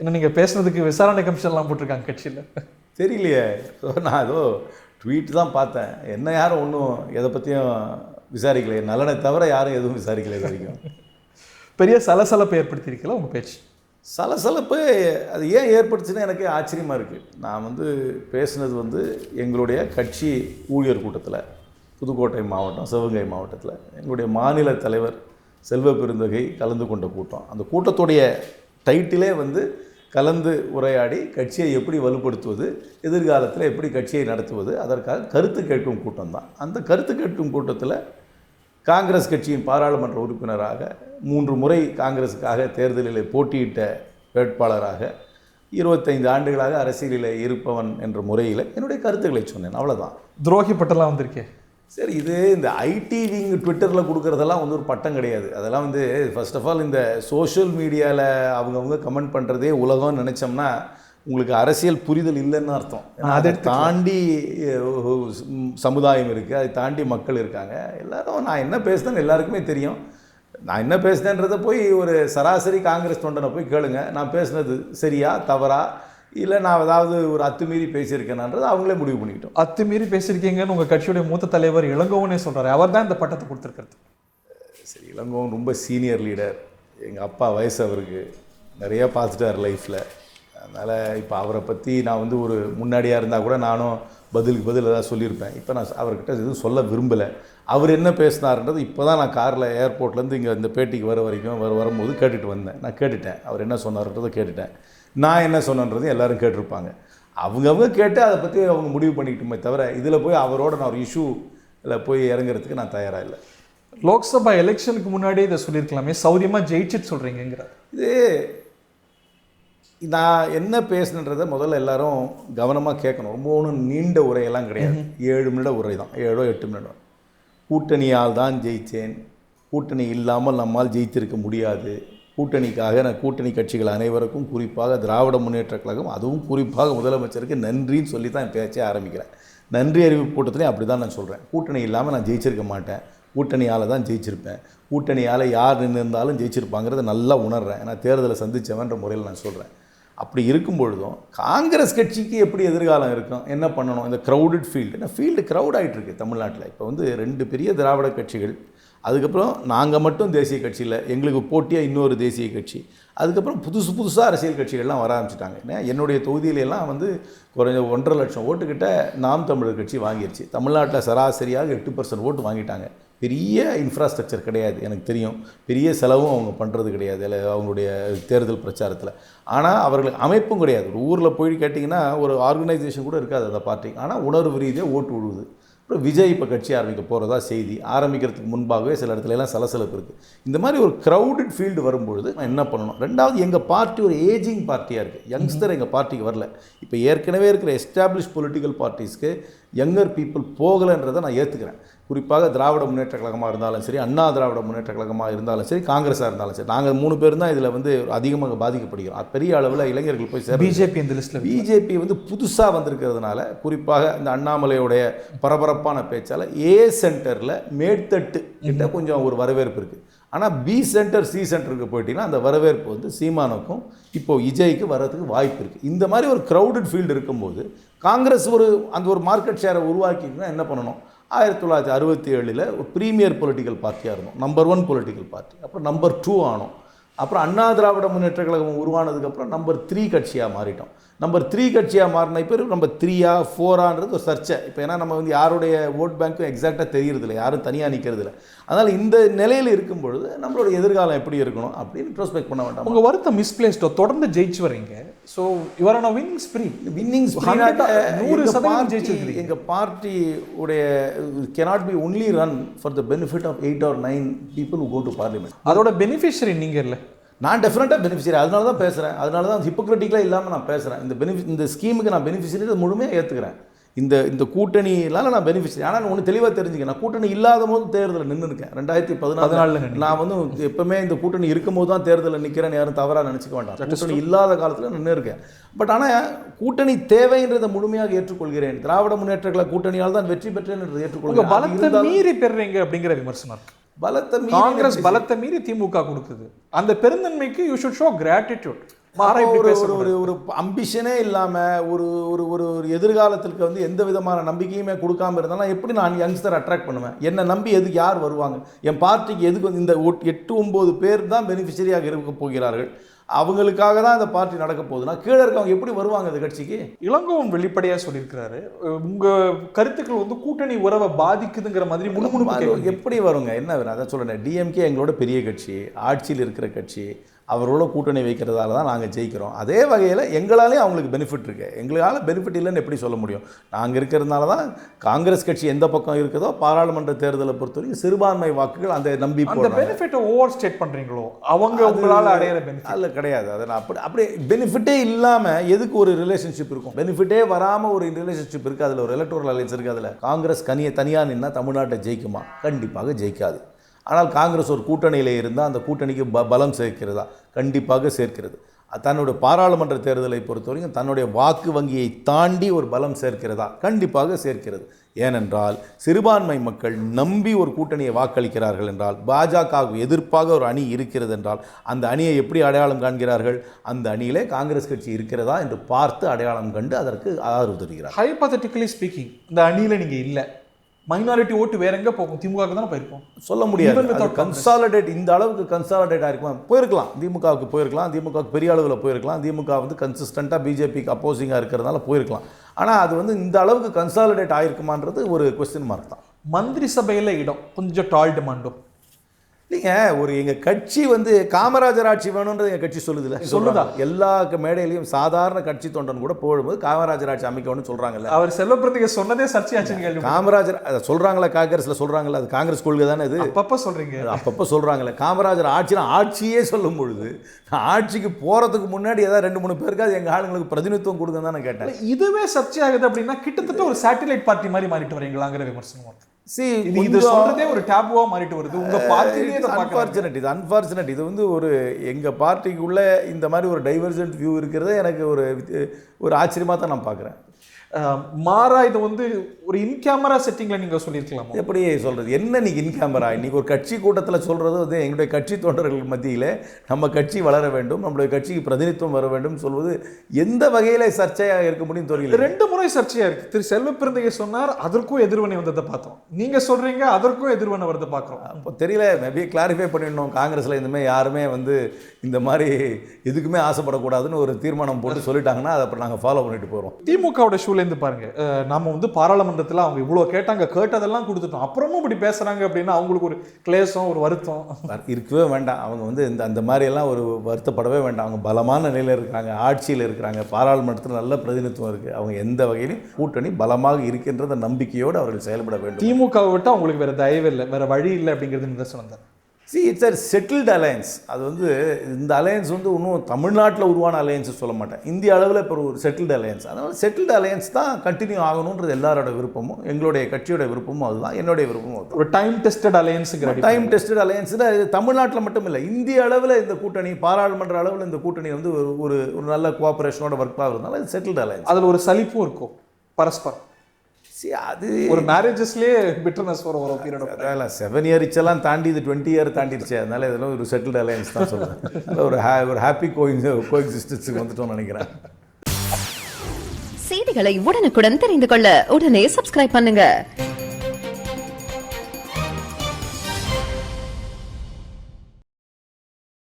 இன்னும் நீங்கள் பேசுனதுக்கு விசாரணை கமிஷன்லாம் போட்டிருக்காங்க கட்சியில். தெரியலையே. நான் ஏதோ ட்வீட் தான் பார்த்தேன். என்ன யாரும் ஒன்றும் எதை பற்றியும் விசாரிக்கலையே. நலனை தவிர யாரும் எதுவும் விசாரிக்கலை இது வரைக்கும். பெரிய சலசலப்பை ஏற்படுத்தியிருக்கல உங்கள் பேச்சு. சலசலப்பு அது ஏன் ஏற்படுச்சுன்னு எனக்கு ஆச்சரியமாக இருக்குது. நான் பேசுனது எங்களுடைய கட்சி ஊழியர் கூட்டத்தில், புதுக்கோட்டை மாவட்டம் சிவகங்கை மாவட்டத்தில் எங்களுடைய மாநில தலைவர் செல்வ பெருந்தகை கலந்து கொண்ட கூட்டம். அந்த கூட்டத்துடைய டைட்டிலே கலந்து உரையாடி கட்சியை எப்படி வலுப்படுத்துவது, எதிர்காலத்தில் எப்படி கட்சியை நடத்துவது, அதற்காக கருத்து கேட்கும் கூட்டம் தான். அந்த கருத்து கேட்கும் கூட்டத்தில் காங்கிரஸ் கட்சியின் பாராளுமன்ற உறுப்பினராக 3 முறை காங்கிரஸுக்காக தேர்தலில் போட்டியிட்ட வேட்பாளராக 25 ஆண்டுகளாக அரசியலில் இருப்பவன் என்ற முறையில் என்னுடைய கருத்துக்களை சொன்னேன். அவ்வளோதான். துரோகி பட்டெல்லாம் வந்திருக்கேன். சரி, இது இந்த ஐடி விங் ட்விட்டரில் கொடுக்குறதெல்லாம் ஒரு பட்டம் கிடையாது. அதெல்லாம் ஃபர்ஸ்ட் ஆஃப் ஆல் இந்த சோஷியல் மீடியாவில் அவங்கவுங்க கமெண்ட் பண்ணுறதே உலகம்னு நினச்சோம்னா உங்களுக்கு அரசியல் புரிதல் இல்லைன்னு அர்த்தம். அதை தாண்டி சமுதாயம் இருக்குது, அதை தாண்டி மக்கள் இருக்காங்க. எல்லோரும் நான் என்ன பேசுனேன்னு எல்லாருக்குமே தெரியும். நான் என்ன பேசுனேன்றதை போய் ஒரு சராசரி காங்கிரஸ் தொண்டனை போய் கேளுங்க. நான் பேசுனது சரியா தவறா, இல்லை நான் ஏதாவது ஒரு அத்துமீறி பேசியிருக்கேனான்றது அவங்களே முடிவு பண்ணிக்கிட்டோம். அத்துமீறி பேசியிருக்கீங்கன்னு உங்கள் கட்சியுடைய மூத்த தலைவர் இளங்கோவனே சொல்கிறாரு. அவர் தான் இந்த பட்டத்தை கொடுத்துருக்கிறது. சரி, இளங்கோவன் ரொம்ப சீனியர் லீடர். எங்கள் அப்பா வயசு அவருக்கு நிறையா பார்த்துட்டார் லைஃப்பில். அதனால் இப்போ அவரை பற்றி நான் ஒரு முன்னாடியாக இருந்தால் கூட நானும் பதிலுக்கு பதில் ஏதாவது சொல்லியிருப்பேன். இப்போ நான் அவர்கிட்ட எதுவும் சொல்ல விரும்பலை. அவர் என்ன பேசினார்ன்றது இப்போ தான் நான் காரில் ஏர்போர்ட்லேருந்து இங்கே இந்த பேட்டிக்கு வரும்போது கேட்டுட்டு வந்தேன். நான் கேட்டுட்டேன் அவர் என்ன சொன்னார்ன்றதை கேட்டுட்டேன். நான் என்ன சொன்னன்றது எல்லோரும் கேட்டிருப்பாங்க. அவங்கவுங்க கேட்டு அதை பற்றி அவங்க முடிவு பண்ணிக்கிட்டுமே தவிர இதில் போய் அவரோட நான் ஒரு இஷ்யூவில் போய் இறங்குறதுக்கு நான் தயாராக இல்லை. லோக்சபா எலெக்ஷனுக்கு முன்னாடியே இதை சொல்லியிருக்கலாமே, சௌரியமாக ஜெயிச்சுட்டு சொல்கிறீங்கிற இது. நான் என்ன பேசுனன்றதை முதல்ல எல்லாரும் கவனமாக கேட்கணும். ரொம்ப ஒன்றும் நீண்ட உரையெல்லாம் கிடையாது. 7 நிமிட உரை தான், 7-8 நிமிடம். கூட்டணியால் தான் ஜெயித்தேன், கூட்டணி இல்லாமல் நம்மால் ஜெயித்திருக்க முடியாது, கூட்டணிக்காக நான் கூட்டணி கட்சிகள் அனைவருக்கும் குறிப்பாக திராவிட முன்னேற்ற கழகம் அதுவும் குறிப்பாக முதலமைச்சருக்கு நன்றின்னு சொல்லி தான் என் பேச்சே ஆரம்பிக்கிறேன். நன்றி அறிவிப்பு கூட்டத்திலையும் அப்படி தான் நான் சொல்கிறேன். கூட்டணி இல்லாமல் நான் ஜெயிச்சிருக்க மாட்டேன், கூட்டணியால் தான் ஜெயிச்சிருப்பேன், கூட்டணியால் யார் நின்று இருந்தாலும் ஜெயிச்சிருப்பாங்கிறத நல்லா உணர்றேன். நான் தேர்தலை சந்தித்தவன்ற முறையில் நான் சொல்கிறேன். அப்படி இருக்கும் பொழுதும் காங்கிரஸ் கட்சிக்கு எப்படி எதிர்காலம் இருக்கும், என்ன பண்ணணும்? இந்த க்ரௌடட் ஃபீல்டு க்ரௌட் ஆகிட்டுருக்கு தமிழ்நாட்டில். இப்போ 2 பெரிய திராவிட கட்சிகள், அதுக்கப்புறம் நாங்கள் மட்டும் தேசிய கட்சியில், எங்களுக்கு போட்டியாக இன்னொரு தேசிய கட்சி, அதுக்கப்புறம் புதுசாக அரசியல் கட்சிகள்லாம் வர ஆரம்பிச்சிட்டாங்க. ஏன்னா என்னுடைய தொகுதியிலெல்லாம் குறைஞ்ச 1.5 லட்சம் ஓட்டுக்கிட்ட நாம் தமிழர் கட்சி வாங்கிடுச்சு. தமிழ்நாட்டில் சராசரியாக 8% ஓட்டு வாங்கிட்டாங்க. பெரிய இன்ஃப்ராஸ்ட்ரக்சர் கிடையாது, எனக்கு தெரியும். பெரிய செலவும் அவங்க பண்ணுறது கிடையாது அவங்களுடைய தேர்தல் பிரச்சாரத்தில். ஆனால் அவர்களுக்கு அமைப்பும் கிடையாது. ஒரு ஊரில் போய் கேட்டிங்கன்னா ஒரு ஆர்கனைசேஷன் கூட இருக்காது அந்த பார்ட்டிக்கு. ஆனால் உணர்வு ரீதியாக ஓட்டு விடுவது. அப்புறம் விஜய் இப்போ கட்சி ஆரம்பிக்க போகிறதா செய்தி. ஆரம்பிக்கிறதுக்கு முன்பாகவே சில இடத்துலலாம் சலசலப்பு இருக்குது. இந்த மாதிரி ஒரு க்ரௌடட் ஃபீல்டு வரும்பொழுது நான் என்ன பண்ணணும்? 2வது, எங்கள் பார்ட்டி ஒரு ஏஜிங் பார்ட்டியாக இருக்குது. யங்ஸ்டர் எங்கள் பார்ட்டிக்கு வரல. இப்போ ஏற்கனவே இருக்கிற எஸ்டாப்ளிஷ் பொலிட்டிக்கல் பார்ட்டிஸ்க்கு யங்கர் பீப்புள் போகலைன்றதை நான் ஏற்றுக்கிறேன். குறிப்பாக திராவிட முன்னேற்ற கழகமாக இருந்தாலும் சரி, அண்ணா திராவிட முன்னேற்ற கழகமாக இருந்தாலும் சரி, காங்கிரஸாக இருந்தாலும் சரி, நாங்கள் 3 பேர் தான் இதில் அதிகமாக பாதிக்கப்படுகிறோம். பெரிய அளவில் இளைஞர்கள் போய் சேர. பிஜேபி இந்த லிஸ்ட்டில் பிஜேபி புதுசாக வந்திருக்கிறதுனால, குறிப்பாக இந்த அண்ணாமலையோடைய பரபரப்பான பேச்சால் ஏ சென்டரில் மேற்தட்டு கிட்ட கொஞ்சம் ஒரு வரவேற்பு இருக்குது. ஆனால் பி சென்டர் சி சென்டருக்கு போயிட்டீங்கன்னா அந்த வரவேற்பு சீமானுக்கும் இப்போது விஜய்க்கு வர்றதுக்கு வாய்ப்பு இருக்குது. இந்த மாதிரி ஒரு க்ரௌடட் ஃபீல்டு இருக்கும்போது காங்கிரஸ் அந்த ஒரு மார்க்கெட் ஷேரை உருவாக்கிட்டுனா என்ன பண்ணணும்? 1967 ஒரு ப்ரீமியர் பொலிட்டிக்கல் பார்ட்டியாக இருந்தோம், நம்பர் 1 பொலிட்டிக்கல் பார்ட்டி. அப்புறம் நம்பர் 2 ஆனோம். அப்புறம் அண்ணா திராவிட முன்னேற்ற கழகம் உருவானதுக்கப்புறம் நம்பர் 3 கட்சியாக மாறிட்டோம். நம்பர் 3 கட்சியாக மாறின இப்போ நம்பர் 3ஆ 4ஆன்றது ஒரு சர்ச்சை. இப்போ ஏன்னா நம்ம யாருடைய ஓட் பேங்க்கும் எக்ஸாக்டாக தெரியறதில்லை, யாரும் தனியாக நிற்கிறதில்ல. அதனால் இந்த நிலையில் இருக்கும் பொழுது நம்மளோட எதிர்காலம் எப்படி இருக்கணும் அப்படின்னு இன்ட்ரோஸ்பெக்ட் பண்ண வேண்டாம். உங்கள் வருத்தம் மிஸ்பிளேஸ்டோ, தொடர்ந்து ஜெயிச்சு வரீங்க. ஸோ இவரான வின்னிங் ஸ்ப்ரீ 100% ஜெயிச்சிருக்கீங்க. எங்கள் பார்ட்டி உடைய cannot be only run for the benefit of 8 or 9 people who go to parliament. அதோட பெனிஃபிஷரி நீங்கள் இல்லை, நான் டெஃபினட்டாக பெனிஃபிஷரி. அதனால தான் பேசுகிறேன், அதனால தான் ஹிப்போக்ரட்டிக்கலாக இல்லாமல் நான் பேசுகிறேன். இந்த ஸ்கீமுக்கு நான் பெனிஃபிஷரி முழுமையாக ஏற்றுக்கிறேன். இந்த கூட்டணியினால் நான் பெனிஃபிஷரி. ஆனால் ஒன்று தெளிவாக தெரிஞ்சுக்கேன், நான் கூட்டணி இல்லாத போது தேர்தலில் நின்றுருக்கேன். 2014 நான் எப்பவுமே இந்த கூட்டணி இருக்கும் போது தான் தேர்தலில் நிற்கிறேன்னு யாரும் தவறாக நினச்சிக்க வேண்டாம். கூட்டணி இல்லாத காலத்தில் நின்று இருக்கேன். பட் ஆனால் கூட்டணி தேவைன்றதை முழுமையாக ஏற்றுக்கொள்கிறேன். திராவிட முன்னேற்ற கழக கூட்டணியால் தான் வெற்றி பெற்றேன் என்று ஏற்றுக்கொள்கிறேன். பலத்தை மீறி பெறுறீங்க அப்படிங்கிற விமர்சனம் இருக்கு. பலத்தை காங்கிரஸ் பலத்தை மீறி திமுக கொடுக்குது. அந்த பெருந்தன்மைக்கு யூ ஷுட் ஷோ கிராட்டிடியூட். மாறா இப்படி ஒரு பேசக்கூடாது. ஒரு அம்பிஷனே இல்லாமல் ஒரு ஒரு ஒரு ஒரு எதிர்காலத்திற்கு வந்து எந்த விதமான நம்பிக்கையுமே கொடுக்காம இருந்தாலும் எப்படி நான் யங்ஸ்டர் அட்ராக்ட் பண்ணுவேன்? என்னை நம்பி எதுக்கு யார் வருவாங்க? என் பார்ட்டிக்கு எதுக்கு வந்து இந்த 8-9 பேர் தான் பெனிஃபிஷரியாக இருக்க போகிறார்கள். அவங்களுக்காக தான் அந்த பார்ட்டி நடக்க போகுதுன்னா கீழே இருக்கவங்க எப்படி வருவாங்க அந்த கட்சிக்கு? இளங்கோவன் வெளிப்படையா சொல்லியிருக்கிறாரு, உங்க கருத்துக்கள் வந்து கூட்டணி உறவை பாதிக்குதுங்கிற மாதிரி முணுமுணுப்பு எப்படி வருங்க? என்ன வேணும்? அதான் சொல்கிறேன், டிஎம்கே எங்களோட பெரிய கட்சி, ஆட்சியில் இருக்கிற கட்சி, அவரோட கூட்டணி வைக்கிறதால தான் நாங்கள் ஜெயிக்கிறோம். அதே வகையில் எங்களாலேயும் அவங்களுக்கு பெனிஃபிட் இருக்குது. எங்களால் பெனிஃபிட் இல்லைன்னு எப்படி சொல்ல முடியும்? நாங்கள் இருக்கிறதுனால தான் காங்கிரஸ் கட்சி எந்த பக்கம் இருக்குதோ பாராளுமன்ற தேர்தலை பொறுத்தவரைக்கும் சிறுபான்மை வாக்குகள் அந்த நம்பி அந்த பெனிஃபிட்டை ஓவர் ஸ்டேட் பண்ணுறீங்களோ அவங்க உங்களால் அடையிற பெனிஃபிட் அதில் கிடையாது. அதை நான் அப்படி பெனிஃபிட்டே இல்லாமல் எதுக்கு ஒரு ரிலேஷன்ஷிப் இருக்கும்? பெனிஃபிட்டே வராமல் ஒரு ரிலேஷன்ஷிப் இருக்குது, அதில் ஒரு எலக்டோரல் அலைன்ஸ் இருக்குது. அதில் காங்கிரஸ் தனியாக நின்னா தமிழ்நாட்டை ஜெயிக்குமா? கண்டிப்பாக ஜெயிக்காது. ஆனால் காங்கிரஸ் ஒரு கூட்டணியில் இருந்தால் அந்த கூட்டணிக்கு பலம் சேர்க்கிறதா? கண்டிப்பாக சேர்க்கிறது. தன்னுடைய பாராளுமன்ற தேர்தலை பொறுத்தவரைக்கும் தன்னுடைய வாக்கு வங்கியை தாண்டி ஒரு பலம் சேர்க்கிறதா? கண்டிப்பாக சேர்க்கிறது. ஏனென்றால் சிறுபான்மை மக்கள் நம்பி ஒரு கூட்டணியை வாக்களிக்கிறார்கள் என்றால், பாஜகவுக்கு எதிர்ப்பாக ஒரு அணி இருக்கிறது என்றால் அந்த அணியை எப்படி அடையாளம் காண்கிறார்கள்? அந்த அணியிலே காங்கிரஸ் கட்சி இருக்கிறதா என்று பார்த்து அடையாளம் கண்டு அதற்கு ஆதரவு தருகிறார். ஹைபோதெட்டிக்கலி ஸ்பீக்கிங், இந்த அணியில் நீங்கள் இல்லை, மைனாரிட்டி ஓட்டு வேற எங்கே போகும்? திமுகவுக்கு தானே போயிருக்கோம். சொல்ல முடியாது. கன்சாலிடேட் இந்த அளவுக்கு கன்சாலிடேட் ஆகிருக்கலாம், போயிருக்கலாம். திமுகவுக்கு போயிருக்கலாம், திமுகவுக்கு பெரிய அளவில் போயிருக்கலாம். திமுக வந்து கன்சிஸ்டண்ட்டாக பிஜேபிக்கு அப்போசிங்காக இருக்கிறதுனால போயிருக்கலாம். ஆனால் அது வந்து இந்த அளவுக்கு கன்சாலிடேட் ஆகிருக்குமான்றது ஒரு கொஸ்டின் மார்க் தான். மந்திரி சபையில் இடம் கொஞ்சம் டால் டிமாண்டோ இல்லைங்க. ஒரு எங்கள் கட்சி வந்து காமராஜர் ஆட்சி வேணுன்றது எங்கள் கட்சி சொல்லுதில்ல, சொல்லுதா? எல்லா மேடையிலையும் சாதாரண கட்சி தொண்டன் கூட போடும்போது காமராஜர் ஆட்சி அமைக்கணும்னு சொல்கிறாங்கல்ல. அவர் செல்வப்பிரதிகை சொன்னதே சர்ச்சையாச்சுன்னு கேள்வி. காமராஜர் அதை சொல்கிறாங்களா? காங்கிரஸில் சொல்கிறாங்களா? அது காங்கிரஸ் கொள்கை தானே இது. அப்பப்போ சொல்கிறீங்க. அப்பப்போ சொல்கிறாங்களே. காமராஜர் ஆட்சியே சொல்லும் பொழுது ஆட்சிக்கு போகிறதுக்கு முன்னாடி ஏதாவது 2-3 பேருக்காவது எங்கள் ஆளுங்களுக்கு பிரதிநிதித்துவம் கொடுங்க தான் நான் கேட்டேன். இதுவே சர்ச்சையாகுது அப்படின்னா கிட்டத்தட்ட ஒரு சேட்டலைட் பார்ட்டி மாதிரி மாறிட்டு வரீங்களாங்கிற விமர்சனம். இது சொல்றதே ஒரு டேபுவா மாறிட்டு வருது. உங்க பார்ட்டியே அன்பார்ச்சுனேட். இது வந்து ஒரு எங்க பார்ட்டிக்குள்ள இந்த மாதிரி ஒரு டைவர்ஜென்ட் வியூ இருக்கிறது எனக்கு ஒரு ஆச்சரியமா தான் நான் பார்க்குறேன். மாறா இது வந்து ஒரு இன் கேமரா செட்டிங்ல நீங்க சொல்லியிருக்கலாம். எப்படி சொல்றது? என்ன இன்னைக்கு இன் கேமரா? இன்னைக்கு ஒரு கட்சி கூட்டத்தில் சொல்றது வந்து எங்களுடைய கட்சி தொண்டர்கள் மத்தியில் நம்ம கட்சி வளர வேண்டும், நம்மளுடைய கட்சிக்கு பிரதிநிதித்துவம் வர வேண்டும் சொல்வது எந்த வகையில சர்ச்சையாக இருக்க முடியும் தெரியல. 2 முறை சர்ச்சையா இருக்கு. திரு செல்வப்பிரதிகை சொன்னார், அதற்கும் எதிர்வினை வந்ததை பார்த்தோம். நீங்க சொல்றீங்க அதற்கும் எதிர்வினை வரதை பார்க்குறோம். அப்போ தெரியல, மேபி கிளாரிஃபை பண்ணிடணும். காங்கிரஸில் இந்தமாதிரி யாருமே வந்து இந்த மாதிரி எதுக்குமே ஆசைப்படக்கூடாதுன்னு ஒரு தீர்மானம் போட்டு சொல்லிட்டாங்கன்னா அதை அப்புறம் நாங்கள் ஃபாலோ பண்ணிட்டு போகிறோம். திமுகவோட ஷூலேருந்து பாருங்க, நம்ம வந்து பாராளுமன்றத்தில் அவங்க இவ்வளோ கேட்டதெல்லாம் கொடுத்துட்டோம், அப்புறமும் இப்படி பேசுறாங்க அப்படின்னா அவங்களுக்கு ஒரு கிளேசம், ஒரு வருத்தம் இருக்கவே வேண்டாம். அவங்க வந்து அந்த மாதிரியெல்லாம் ஒரு வருத்தப்படவே வேண்டாம். அவங்க பலமான நிலையில் இருக்கிறாங்க, ஆட்சியில் இருக்கிறாங்க, பாராளுமன்றத்தில் நல்ல பிரதிநிதித்துவம் இருக்குது. அவங்க எந்த வகையிலும் கூட்டணி பலமாக இருக்கின்றத நம்பிக்கையோடு அவர்கள் செயல்பட வேண்டும். திமுகவை விட்டு அவங்களுக்கு வேற தயவு இல்லை, வேற வழி இல்லை அப்படிங்கிறது நிதர்சனம் தான். It's a settled alliance. அது வந்து இந்த அலையன்ஸ் வந்து இன்னும் தமிழ்நாட்டில் உருவான அலையன்ஸ் சொல்ல மாட்டேன், இந்திய அளவில் இப்போ ஒரு செட்டில்டு அலையன்ஸ். அதனால் செட்டில்டு அலையன்ஸ் தான் கண்டினியூ ஆகணுன்றது எல்லாரோட விருப்பமும், எங்களுடைய கட்சியோட விருப்பமும் அதுதான், என்னுடைய விருப்பமும் அதுதான். ஒரு டைம் டெஸ்டட் அலையன்ஸுங்கிற டைம் டெஸ்டட் அலையன்ஸில் தமிழ்நாட்டில் மட்டும் இல்லை, இந்திய அளவில் இந்த கூட்டணி, பாராளுமன்ற அளவில் இந்த கூட்டணி வந்து ஒரு ஒரு நல்ல கோஆபரேஷனோட ஒர்க் ஆகுறதுனால இது செட்டில்டு அலையன்ஸ். அதில் ஒரு சலிப்பும் இருக்கும் பரஸ்பரம். அது ஒரு மேரேஜஸ்லேயே பிட்டர்னஸ் வர ஒரு பீரியட். அதெல்லாம் 7 இயர் இச்செல்லாம் தாண்டி இது 20 இயர் தாண்டிடுச்சு. அதனால இதெல்லாம் ஒரு செட்டில்டு அலையன்ஸ் தான் சொல்லுவேன். ஒரு ஹாப்பி கோஎக்ஸிஸ்டன்ஸுக்கு வந்துட்டோம்னு நினைக்கிறேன். செய்திகளை உடனுக்குடன் தெரிந்து கொள்ள உடனே சப்ஸ்கிரைப் பண்ணுங்க.